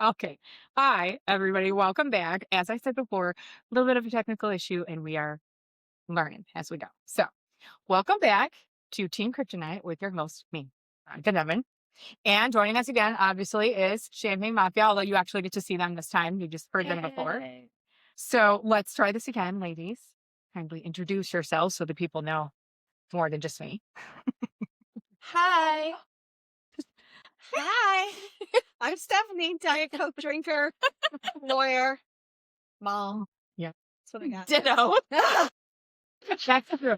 Okay. Hi, everybody. Welcome back. As I said before, a little bit of a technical issue, and we are learning as we go. So, welcome back to Team Kryptonite with your host, me, Veronica Devon. And joining us again, obviously, is Champagne Mafia, although you actually get to see them this time. You just heard them before. Yay. So, let's try this again, ladies. Kindly introduce yourselves so the people know more than just me. Hi. Hi. I'm Stephanie, Diet Coke drinker, lawyer, mom. Yeah. That's what I got. Ditto. That's true.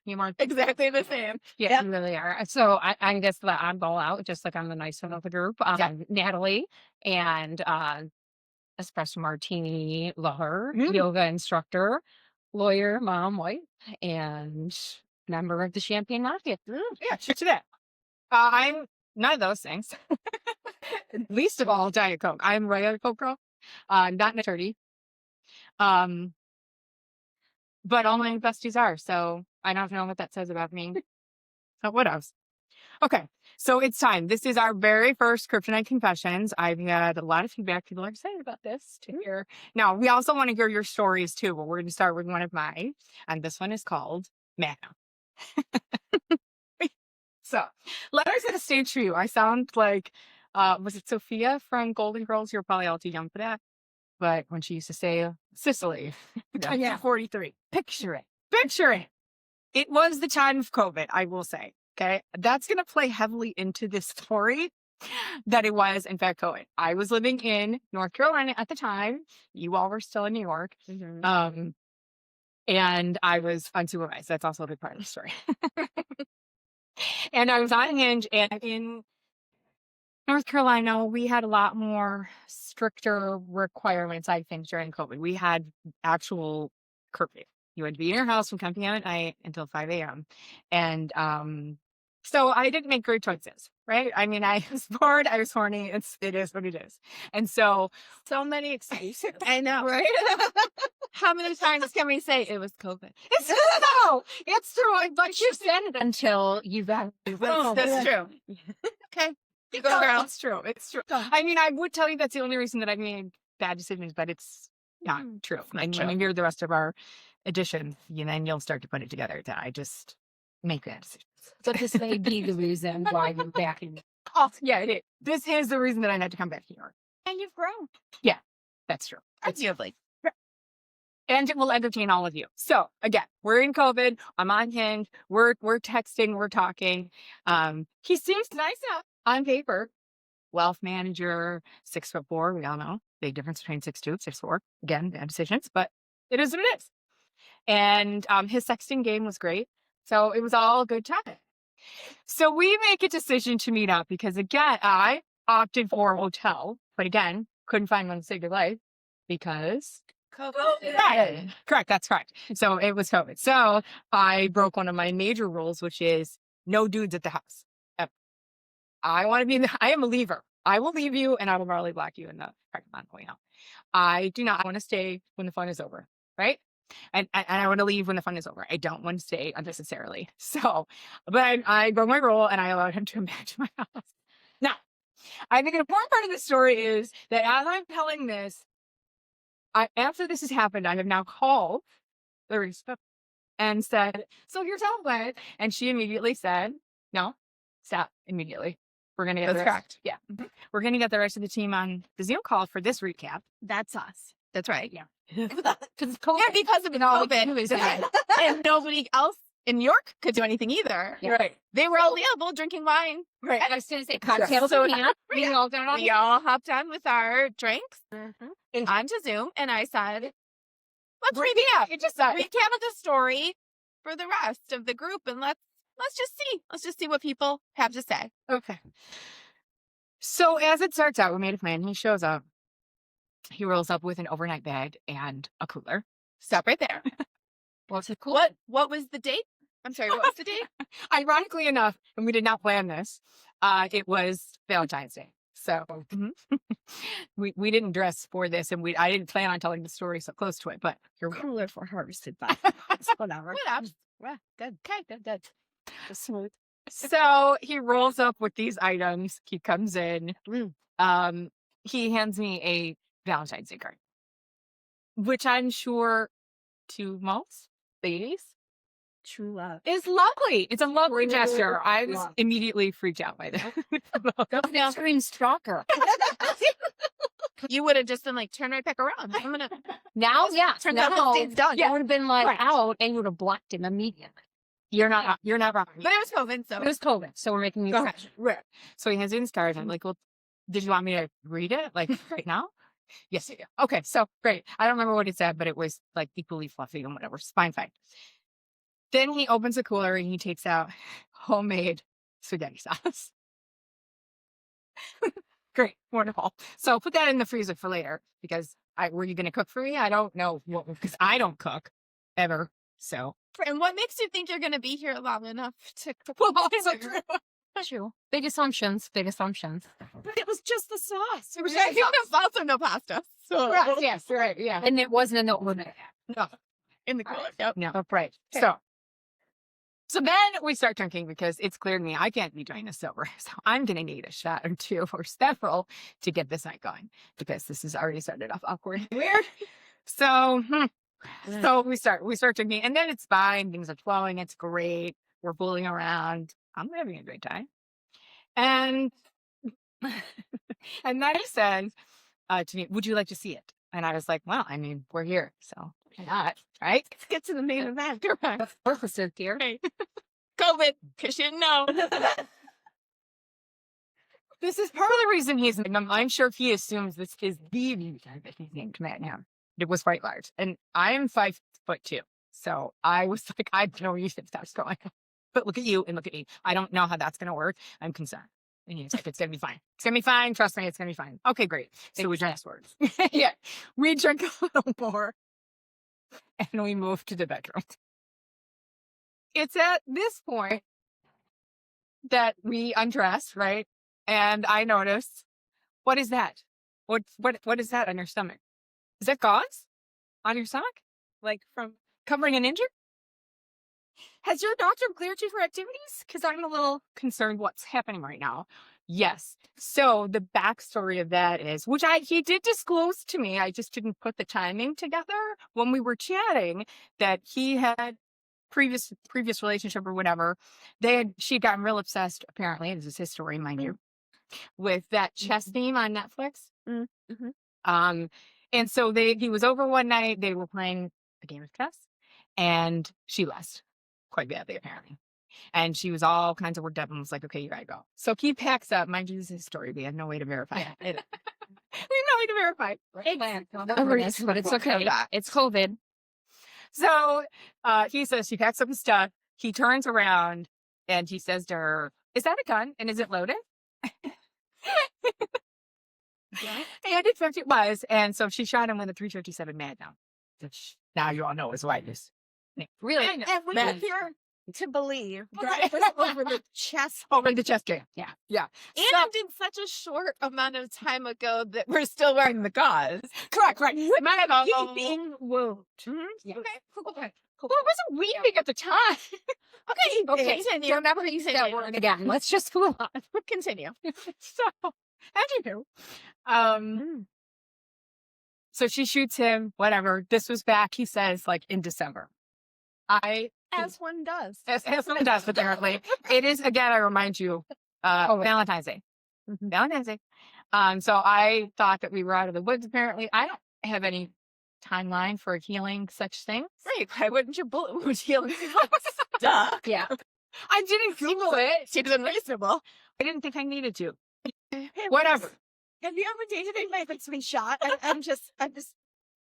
You are Exactly the same. Yeah, Yep. you really are. So I guess that I'm all out, just like I'm the nice one of the group. Natalie and espresso martini lover, yoga instructor, lawyer, mom, wife, and member of the Champagne Mafia. Yeah, shoot to that. I'm none of those things. Least of all, Diet Coke. I'm regular Coke girl, not an attorney. But all my besties are, so I don't know what that says about me. So what else? Okay, so it's time. This is our very first Kryptonite Confessions. I've had a lot of feedback. People are excited about this to hear. Now, we also want to hear your stories too, but we're going to start with one of mine. And this one is called Madam. So, letters at a stage for you. I sound like, was it Sophia from Golden Girls? You're probably all too young for that. But when she used to say Sicily, Yeah, 43. picture it. Picture it. It was the time of COVID, I will say. Okay. That's going to play heavily into this story that it was, in fact, COVID. I was living in North Carolina at the time. You all were still in New York. And I was unsupervised. That's also a big part of the story. And I was on Hinge, and in North Carolina, we had a lot more stricter requirements, I think, during COVID. We had actual curfew. You had to be in your house from 10 p.m. at night until 5 a.m. And so I didn't make great choices, right? I mean, I was bored, I was horny. It is what it is. And so many excuses. I know. Right? How many times can we say it was COVID? it's true. It's true. But you said it until you got That's true. Okay. You go, girl. It's true. It's true. I mean, I would tell you that's the only reason that I made bad decisions, but it's not true. And when you hear the rest of our edition, then you'll start to put it together that I just make bad decisions. But this may be the reason why you're back in. Oh, yeah, it is. This is the reason that I had to come back here. And you've grown. Yeah, that's true. Arguably. And it will entertain all of you. So again, we're in COVID. I'm on Hinge. We're texting. We're talking. He seems nice enough on paper. Wealth manager, 6'4". We all know big difference between 6'2" and 6'4". Again, bad decisions, but it is what it is. And his sexting game was great. So it was all a good time. So we make a decision to meet up because again, I opted for a hotel, but again, couldn't find one to save your life because COVID. Correct. That's correct. So it was COVID. So I broke one of my major rules, which is no dudes at the house. I want to be, I am a leaver. I will leave you and I will probably block you in the parking lot going out. I do not want to stay when the fun is over. Right. And I want to leave when the fun is over. I don't want to stay unnecessarily. So, but I broke my rule and I allowed him to come back to my house. Now, I think an important part of the story is that as I'm telling this, after this has happened, I have now called Larissa and said, so here's how it went. And she immediately said, no, stop immediately. We're going to get That's correct. Yeah. We're going to get the rest of the team on the Zoom call for this recap. That's us. That's right. Yeah. Because of COVID. And nobody else in New York could do anything either. Yeah. Right. They were all available drinking wine. Right. And I was going to say cocktails. So We all hopped on with our drinks onto Zoom, and I said, let's recap. You just said Recap of the story for the rest of the group, and let's just see what people have to say. okay. So as it starts out, we made a plan. He shows up. He rolls up with an overnight bag and a cooler. Stop right there. What's it cool? What was the date? I'm sorry, what was the date? Ironically enough, and we did not plan this, it was Valentine's Day. So we didn't dress for this, and I didn't plan on telling the story so close to it, but here we go. Cooler for harvested by. Whatever. Yeah, good. Okay, good. Just smooth. So he rolls up with these items. He comes in. he hands me a Valentine's Day card, which I'm sure to most ladies True love. is lovely. It's a lovely gesture. I was immediately freaked out by that. Now scream stalker. You would have just been like, turn right back around. I'm gonna. Now, yeah. Turns out now, this date's done. you would have been like Right. out and you would have blocked him immediately. You're not wrong. But it was COVID, so It was COVID, so we're making you Go fresh. Right. So he hands me the card. I'm like, well, did you want me to read it like right now? Yes, I do. Okay, so great. I don't remember what it said, but it was like equally fluffy and whatever. It's fine. Then he opens a cooler and he takes out homemade spaghetti sauce. Great, wonderful. So put that in the freezer for later because were you going to cook for me? I don't know because I don't cook ever. So And what makes you think you're going to be here long enough to cook? well, also true. True. Big assumptions. Big assumptions. But it was just the sauce. It was Yeah, just you have also no pasta. So right. Yes, right. Yeah. And it wasn't in the oven. No. in the cooler. Yep. No, right. Okay. So then we start drinking because it's clear to me I can't be doing this sober. So I'm going to need a shot or two or several to get this night going because this has already started off awkward and weird. So, so we start drinking and then it's fine. Things are flowing. It's great. We're fooling around. I'm having a great time. And, and then he says to me, would you like to see it? And I was like, well, I mean, we're here. So why not? Right? Let's get to the main event. Right. The purpose is here. Right. COVID, because you didn't know. This is part of the reason he's. I'm sure he assumes this is the reason that he's named Matt Ham. It was quite large, and I'm 5'2", so I was like, I don't know where you think that's going. But look at you and look at me. I don't know how that's going to work. I'm concerned. And he's like, it's going to be fine. It's going to be fine. Trust me, it's going to be fine. Okay, great. So we drink words. Yeah, we drink a little more, and we move to the bedroom. It's at this point that we undress, right? And I notice, what is that? What is that on your stomach? Is that gauze on your stomach? Like from covering an injury? Has your doctor cleared you for activities? Because I'm a little concerned what's happening right now. Yes. So the backstory of that is, which he did disclose to me, I just didn't put the timing together when we were chatting, that he had previous relationship or whatever. She'd gotten real obsessed, apparently, this is his story, mind you, with that chess game on Netflix. Mm-hmm. And so he was over one night, they were playing a game of chess, and she lost quite badly, apparently. And she was all kinds of worked up and was like, okay, you gotta go. So he packs up, mind you, this is his story, we had no way to verify it. We had no way to verify it. But it's okay. It's COVID. So he says she packs up his stuff, he turns around, and he says to her, is that a gun? And is it loaded? Yeah. And in fact it was. And so she shot him with a .357 Magnum, which now you all know is widest. Really? And we appear to believe Right. that it was over the chest. Over the chest game. Yeah. Yeah. And it did such a short amount of time ago that we're still wearing the gauze. Correct, right. It might have a Gaping wound. Yeah. Okay. Well, it wasn't weeping at the time. Okay. Continue. Don't ever use that word again. Let's just move on. Continue. So, anywho, so she shoots him, whatever. This was back, he says, like in December. As one does. As one does, apparently. It is, again, I remind you, Valentine's Day. Valentine's Day. So I thought that we were out of the woods, apparently. I don't have any timeline for healing such things. Right. Why wouldn't you bullet wound heal? Duh. Yeah. I didn't Google it. Seems unreasonable. I didn't think I needed to. Whatever. Have you ever dated anybody that's been shot? I'm just.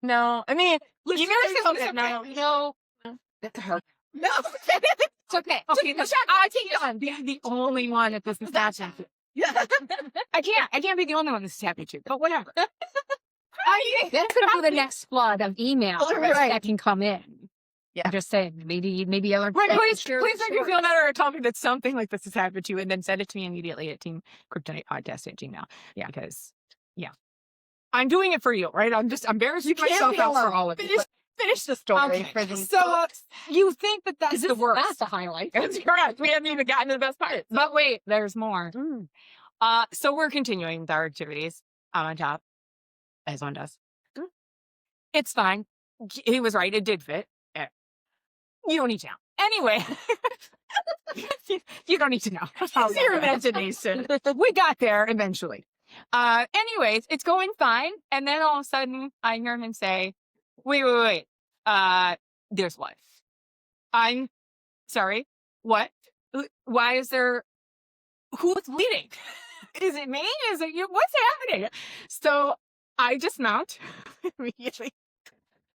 No. I mean, you Listeners, know, no. That's hurt. No. It's okay. Okay, I can't be the only one that this is happening to. Yeah. I can't be the only one this is happening to, but whatever. That could be the next flood of emails that can come in. Yeah. I'm just saying, maybe other. Right, please make me feel better or tell me that something like this has happened to you and then send it to me immediately at TeamKryptonitePodcast@gmail. Yeah. Because, I'm doing it for you, right? I'm just embarrassing myself out for all of you. Finish the story. Okay. For these So folks. you think that that's the worst. That's the highlight. That's correct. We haven't even gotten to the best part. But wait, there's more. So we're continuing with our activities. I'm on top, as one does. It's fine. He was right. It did fit. You don't need to know. Anyway, you don't need to know. It's your imagination. We got there eventually. Anyways, it's going fine. And then all of a sudden, I hear him say, wait. There's life. I'm sorry. What? Why is there? Who's bleeding? Is it me? Is it you? What's happening? So I dismount immediately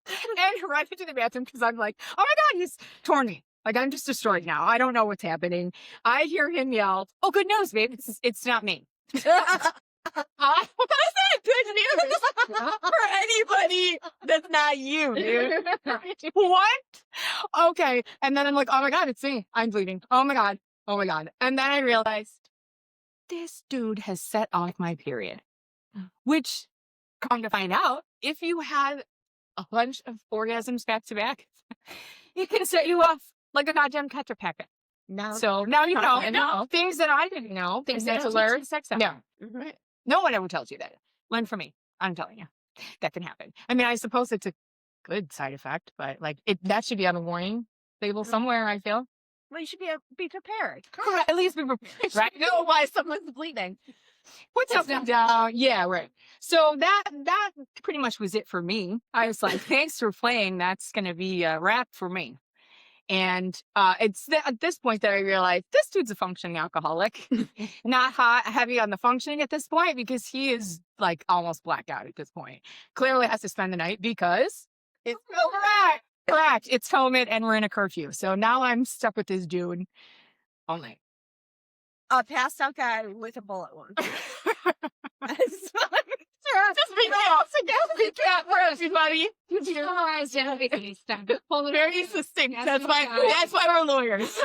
and run into the bathroom because I'm like, oh my God, he's torn me. Like, I'm just destroyed now. I don't know what's happening. I hear him yell, oh, good news, babe. It's not me. That's not good news for anybody that's not you, dude. What? Okay. And then I'm like, oh my God, it's me. I'm bleeding. Oh my God. And then I realized this dude has set off my period, which, come to find out, if you had a bunch of orgasms back to back, it can set you off like a goddamn ketchup packet. No. So now you know. I know. Things that I didn't know. Things that to learn. No. No one ever tells you that. Learn from me. I'm telling you. That can happen. I mean, I suppose it's a good side effect, but like that should be on a warning label somewhere, I feel. Well, you should be prepared. At least be prepared, right? Know why someone's bleeding. Put something down. Yeah, right. So that pretty much was it for me. I was like, thanks for playing. That's going to be a wrap for me. And it's at this point that I realized this dude's a functioning alcoholic. Not heavy on the functioning at this point because he is like almost blacked out at this point. Clearly has to spend the night because it's correct. It's COVID and we're in a curfew. So now I'm stuck with this dude all night. A passed out guy with a bullet wound. Just be cat for everybody. Very succinct. That's why we're lawyers.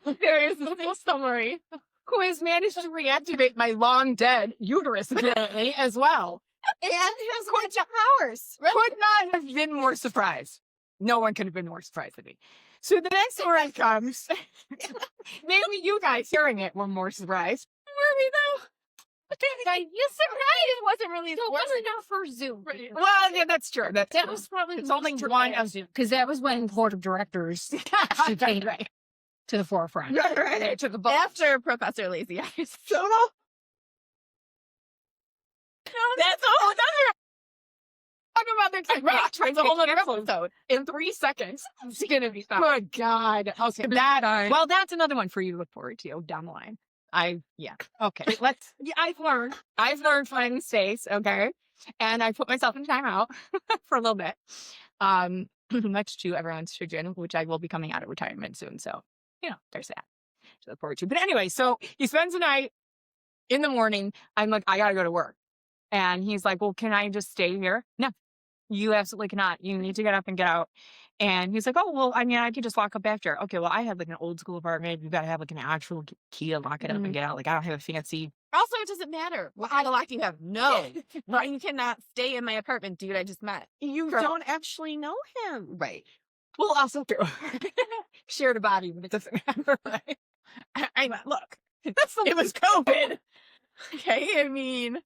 Very succinct summary. Who has managed to reactivate my long dead uterus apparently as well. And has quite powers. Could not have been more surprised. No one could have been more surprised than me. So the next story comes. Maybe you guys hearing it were more surprised. Were we though? You surprised it wasn't really So it wasn't enough for Zoom. Well, yeah, that's true. That was probably it's only one of Zoom because that was when board of directors actually came to the forefront. Right. To the book. After Professor Lazy Eyes. So that's a whole other. Talk about the it's a whole other episode in 3 seconds. It's gonna be fun. Good God. Okay. Well, that's another one for you to look forward to down the line. Okay. I've learned from my mistakes. Okay. And I put myself in timeout for a little bit. Much to everyone's chagrin, which I will be coming out of retirement soon. So, there's that to look forward to. But anyway, so he spends the night. In the morning, I'm like, I gotta go to work. And he's like, well, can I just stay here? No, you absolutely cannot. You need to get up and get out. And he's like, oh, well, I mean, I could just lock up after. Okay, well, I have like an old school apartment. You got to have like an actual key to lock it up and get out. Like, I don't have a fancy. Also, it doesn't matter what kind of lock you have. No. You cannot stay in my apartment, dude. I just met. You don't actually know him. Right. Well, also true. Shared a body, but it doesn't matter, right? I look, it was COVID. Okay, I mean,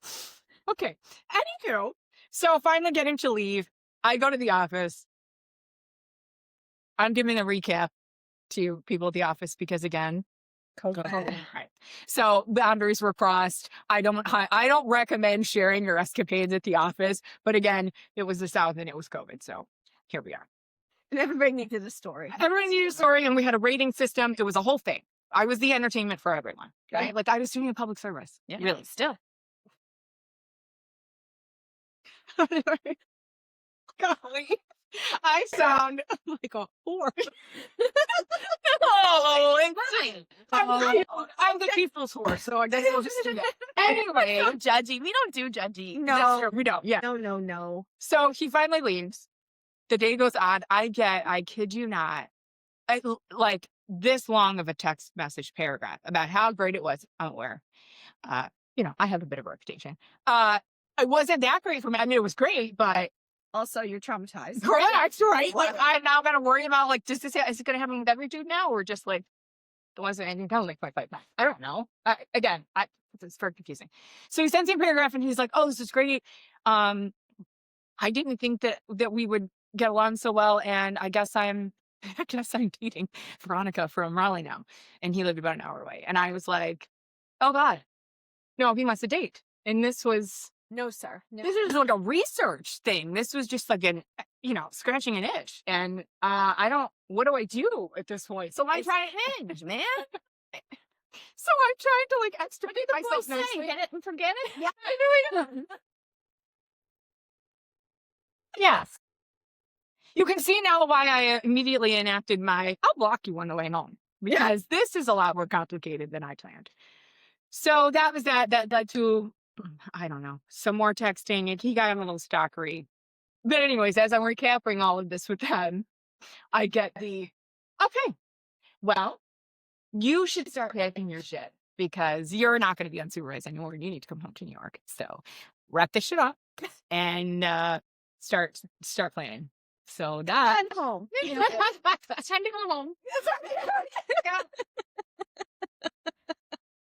okay. Anywho, so finally getting to leave. I go to the office. I'm giving a recap to people at the office because again, COVID. Right. So boundaries were crossed. I don't recommend sharing your escapades at the office, but again, it was the South and it was COVID. So here we are. And everybody needed a story. Everybody needed a story, and we had a rating system. It was a whole thing. I was the entertainment for everyone. Right? Like I was doing a public service. Yeah. Really. Still. Golly. I sound like a whore. Oh, I'm the people's whore, so I guess we'll just do that. Anyway, judgy. We don't do judgy. No, we don't. Yeah. No. So he finally leaves. The day goes on. I kid you not, like this long of a text message paragraph about how great it was. I'm aware. I have a bit of a reputation. It wasn't that great for me. I mean, it was great, but Also, you're traumatized. correct, right? Like, I'm now going to worry about, like, is it going to happen with every dude now? Or just, like, the ones that I didn't like, I don't know. It's very confusing. So he sends me a paragraph and he's like, oh, this is great. I didn't think that we would get along so well. And I guess I'm dating Veronica from Raleigh now. And he lived about an hour away. And I was like, oh God, no, he wants to date. And this was, No, sir. No. this is like a research thing. This was just like an, scratching an itch. And what do I do at this point? So I try it in, man. So I'm trying to like extricate The myself boys say, nicely. get it and forget it. Yeah, I know. Yes. You can see now why I immediately enacted I'll block you on the way home. Because this is a lot more complicated than I planned. So that was that. That led to, I don't know, some more texting. And he got a little stalkery. But anyways, as I'm recapping all of this with them, I get okay, well, you should start packing your shit because you're not going to be unsupervised anymore. You need to come home to New York. So wrap this shit up and start planning. So that And home. It's time to go home.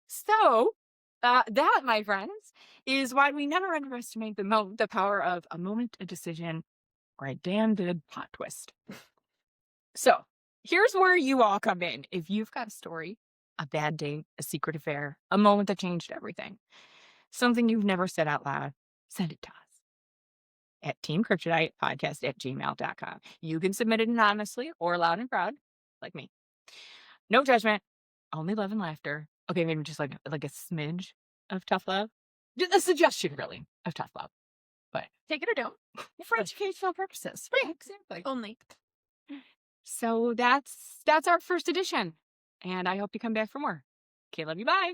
So that, my friends, is why we never underestimate the power of a moment, a decision, or a damn good plot twist. So here's where you all come in. If you've got a story, a bad date, a secret affair, a moment that changed everything, something you've never said out loud, send it to us at TeamKryptonitePodcast@gmail.com. You can submit it anonymously or loud and proud, like me. No judgment, only love and laughter. Okay, maybe just like a smidge of tough love. Just a suggestion, really, of tough love. But Take it or don't. For educational purposes. right, exactly. Only. So that's our first edition. And I hope you come back for more. Okay, love you. Bye.